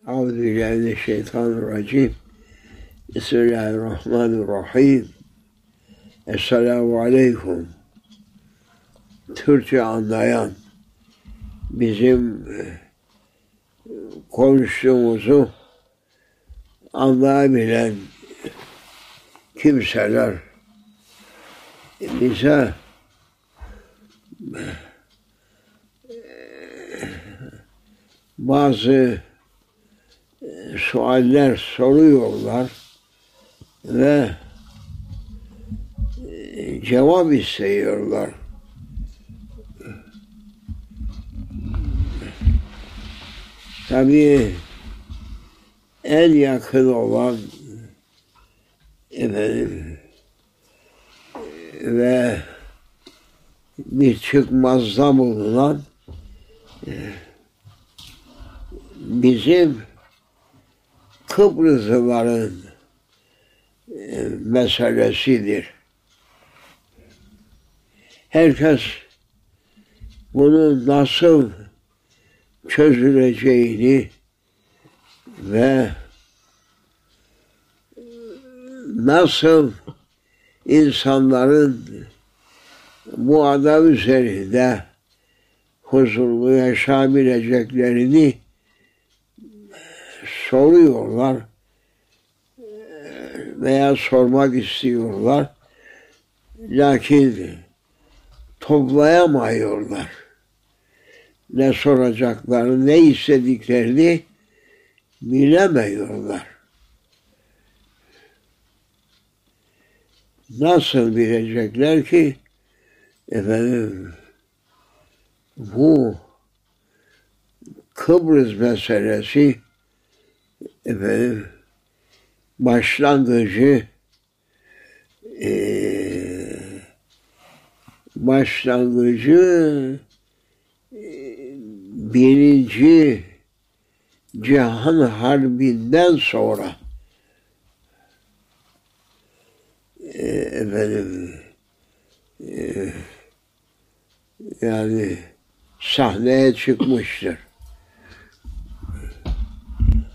Euzubillahimineşşeytanirracim. Bismillahirrahmanirrahim. Esselamu aleyküm. Türkçe anlayan, bizim konuştuğumuzu anlayabilen kimseler bize bazı sualler soruyorlar ve cevap istiyorlar. Tabii en yakın olan ve bir çıkmazda bulunan bizim Kıbrıslıların meselesidir. Herkes bunun nasıl çözüleceğini ve nasıl insanların bu ada üzerinde huzurlu yaşayabileceklerini soruyorlar veya sormak istiyorlar. Lakin toplayamıyorlar. Ne soracaklarını, ne istediklerini bilemiyorlar. Nasıl bilecekler ki bu Kıbrıs meselesi başlangıcı Birinci Cihan Harbi'nden sonra yani sahneye çıkmıştır.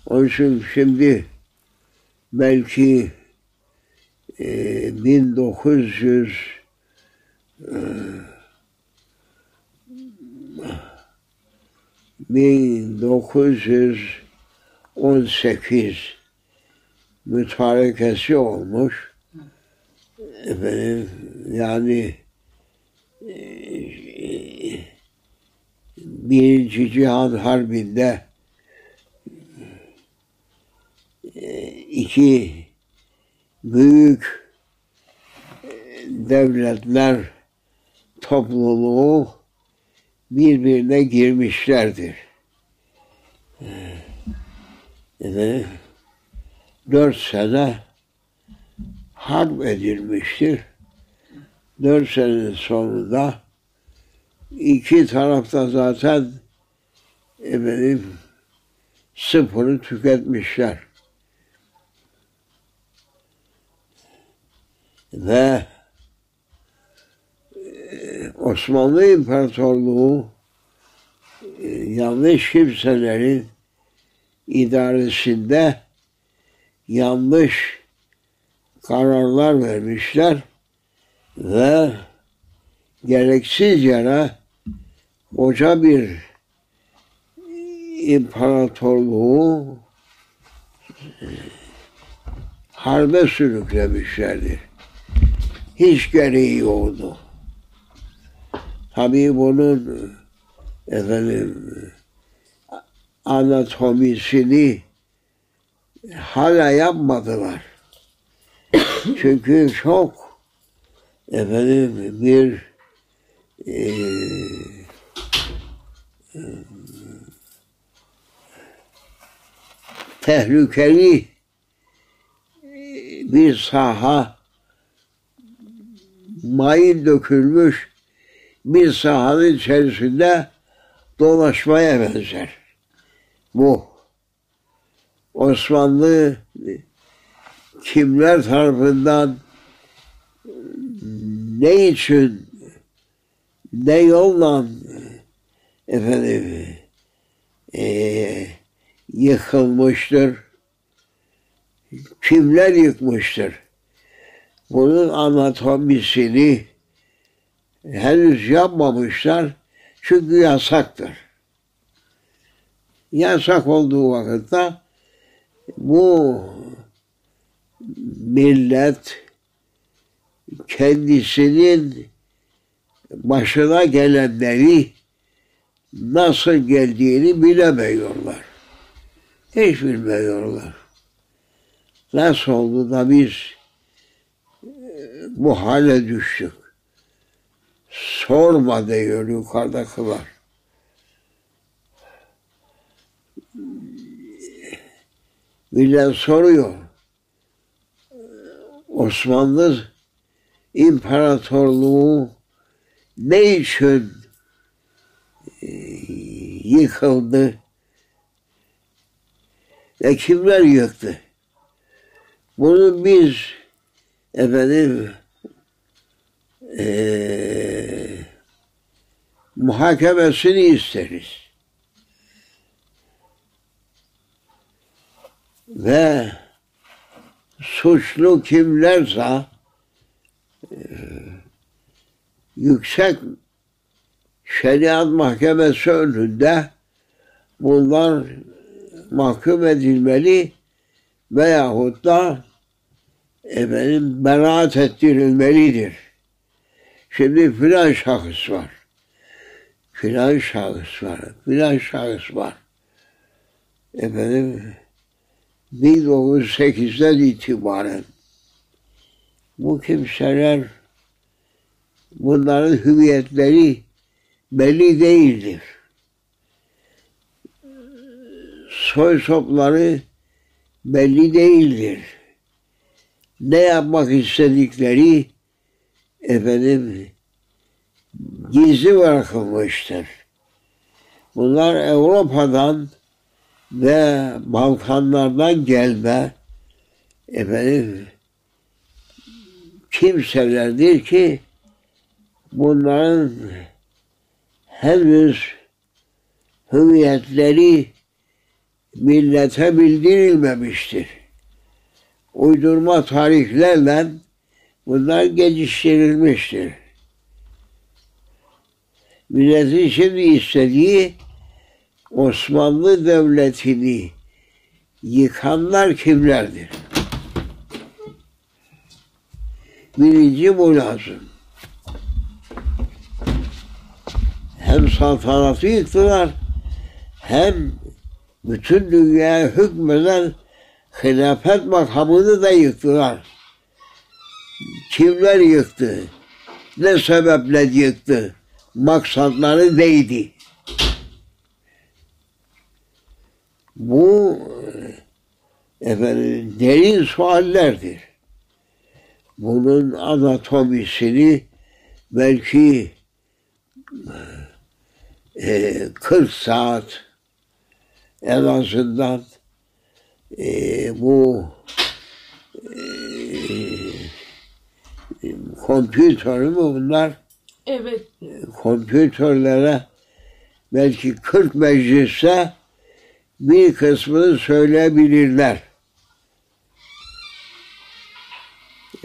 Onun için şimdi belki 1918 mütarekesi olmuş. Yani Birinci Cihan Harbi'nde iki büyük devletler topluluğu birbirine girmişlerdir. 4 sene harp edilmiştir. 4 senenin sonunda iki tarafta zaten sıfırı tüketmişler. Ve Osmanlı İmparatorluğu yanlış kimselerin idaresinde yanlış kararlar vermişler ve gereksiz yere koca bir imparatorluğu harbe sürüklemişlerdir. Hiç gereği yoktu. Tabii bunun anatomisini hala yapmadılar. Çünkü çok bir tehlikeli bir saha, mayın dökülmüş bir sahanın içerisinde dolaşmaya benzer. Bu Osmanlı kimler tarafından ne için, ne yolla yıkılmıştır? Kimler yıkmıştır? Bunun anatomisini henüz yapmamışlar. Çünkü yasaktır. Yasak olduğu vakitte bu millet kendisinin başına gelenleri nasıl geldiğini bilemiyorlar. Hiç bilmiyorlar. Nasıl oldu da biz bu hale düştük? Sorma diyor yukarıdakiler. Millet soruyor. Osmanlı İmparatorluğu ne için yıkıldı ve kimler yıktı? Bunu biz muhakemesini isteriz. Ve suçlu kimlerse yüksek şeriat mahkemesi önünde bunlar mahkum edilmeli veyahut da beraat ettirilmelidir. Şimdi filan şahıs var. Filan şahıs var. Filan şahıs var. 1908'den itibaren bu kimseler, bunların hüviyetleri belli değildir. Soy sopları belli değildir. Ne yapmak istedikleri gizli bırakılmıştır. Bunlar Avrupa'dan ve Balkanlardan gelme kimselerdir ki bunların henüz hüviyetleri millete bildirilmemiştir. Uydurma tarihlerle bunlar geliştirilmiştir. Milletin şimdi istediği Osmanlı Devleti'ni yıkanlar kimlerdir? Birinci bu lazım. Hem saltanatı yıktılar, hem bütün dünyaya hükmeden hilafet makamını da yıktılar. Kimler yıktı? Ne sebeple yıktı? Maksatları neydi? Bu derin suallerdir. Bunun anatomisini belki 40 saat en azından bu kompütör mü bunlar? Evet. Kompütörlere belki 40 mecliste bir kısmını söyleyebilirler.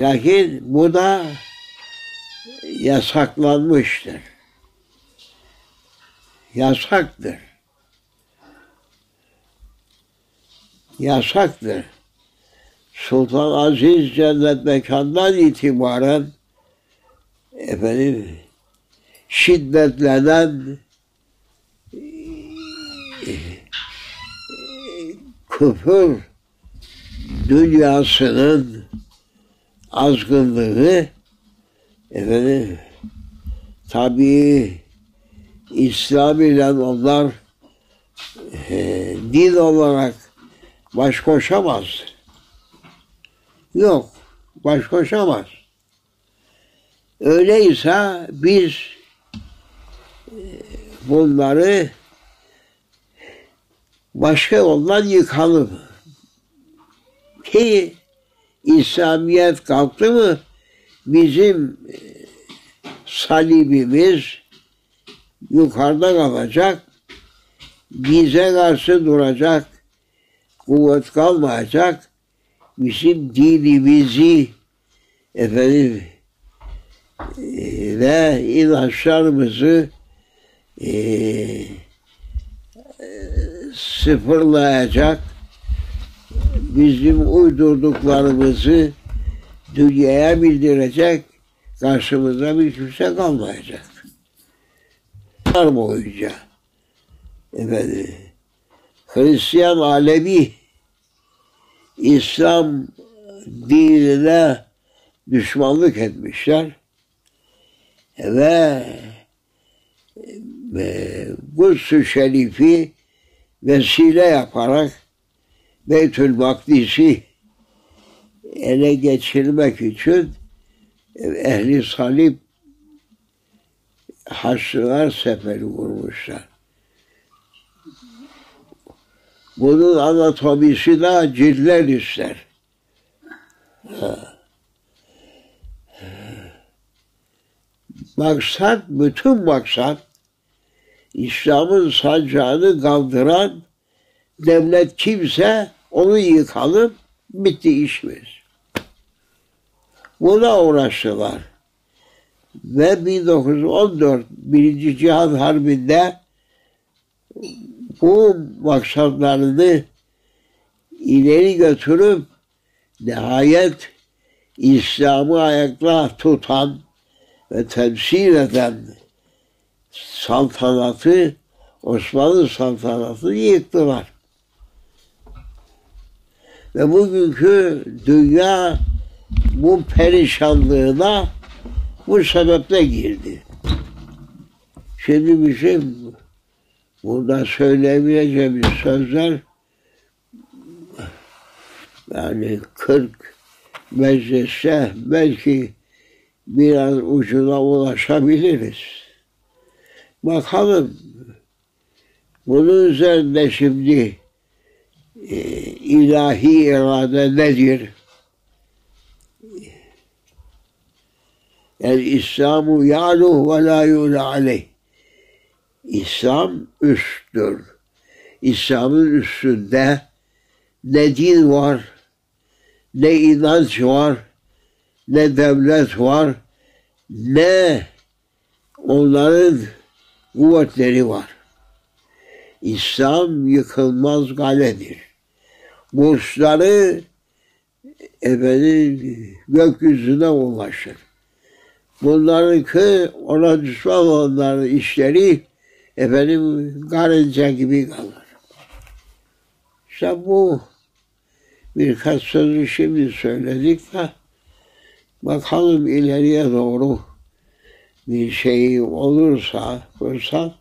Lakin bu da yasaklanmıştır. Yasaktır. Yasaktır. Sultan Aziz Cennet Mekan'dan itibaren şiddetlenen küfür dünyasının azgınlığı tabii İslam ile onlar din olarak baş koşamaz. Yok, baş koşamaz. Öyleyse biz bunları başka yoldan yıkalım. Ki İslamiyet kalktı mı bizim salibimiz yukarıda kalacak, bize karşı duracak kuvvet kalmayacak. Bizim dinimizi ve inançlarımızı sıfırlayacak, bizim uydurduklarımızı dünyaya bildirecek, karşımızda bir kimse kalmayacak. Boyunca Hristiyan alemi İslam dinine düşmanlık etmişler ve Kuds-ı Şerif'i vesile yaparak Beytül Makdis'i ele geçirmek için Ehli Salib Haçlılar seferi vurmuşlar. Bunun anatomisi de ciltler ister. Maksat, bütün maksat İslam'ın sancağını kaldıran devlet kimse onu yıkalım, bitti işimiz. Buna uğraştılar. Ve 1914 Birinci Cihan Harbi'nde bu maksatlarını ileri götürüp nihayet İslam'ı ayakta tutan ve temsil eden saltanatı, Osmanlı saltanatını yıktılar. Ve bugünkü dünya bu perişanlığına bu sebeple girdi. Şimdi bizim burada söyleyebileceğimiz sözler yani 40 mecliste belki biraz ucuna ulaşabiliriz. Bakalım bunun üzerinde şimdi ilahi irade nedir? Yani İslamu ya'lu ve la yu'la aleyh. İslam üsttür. İslam'ın üstünde ne din var, ne inanç var, ne devlet var, ne onların kuvvetleri var. İslam yıkılmaz kaledir. Burçları gökyüzüne ulaşır. Bunlarınki ona düşman olanların işleri karınca gibi kalır. İşte bu birkaç sözü şimdi söyledik de bakalım ileriye doğru bir şey olursa fırsat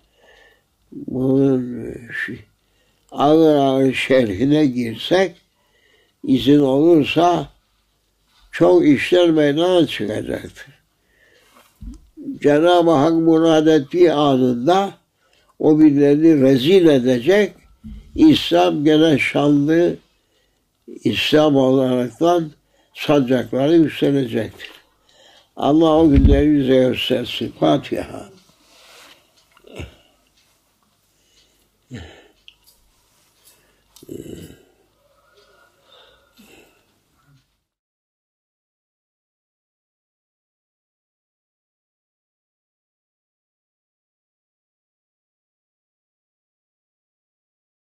bunun ağır ağır şerhine girsek izin olursa çok işler meydana çıkacaktır. Cenab-ı Hak murad ettiği anında o birilerini rezil edecek, İslam gene şanlı İslam olaraktan sancakları yükselecektir. Allah o günleri bize göstersin. Fatiha.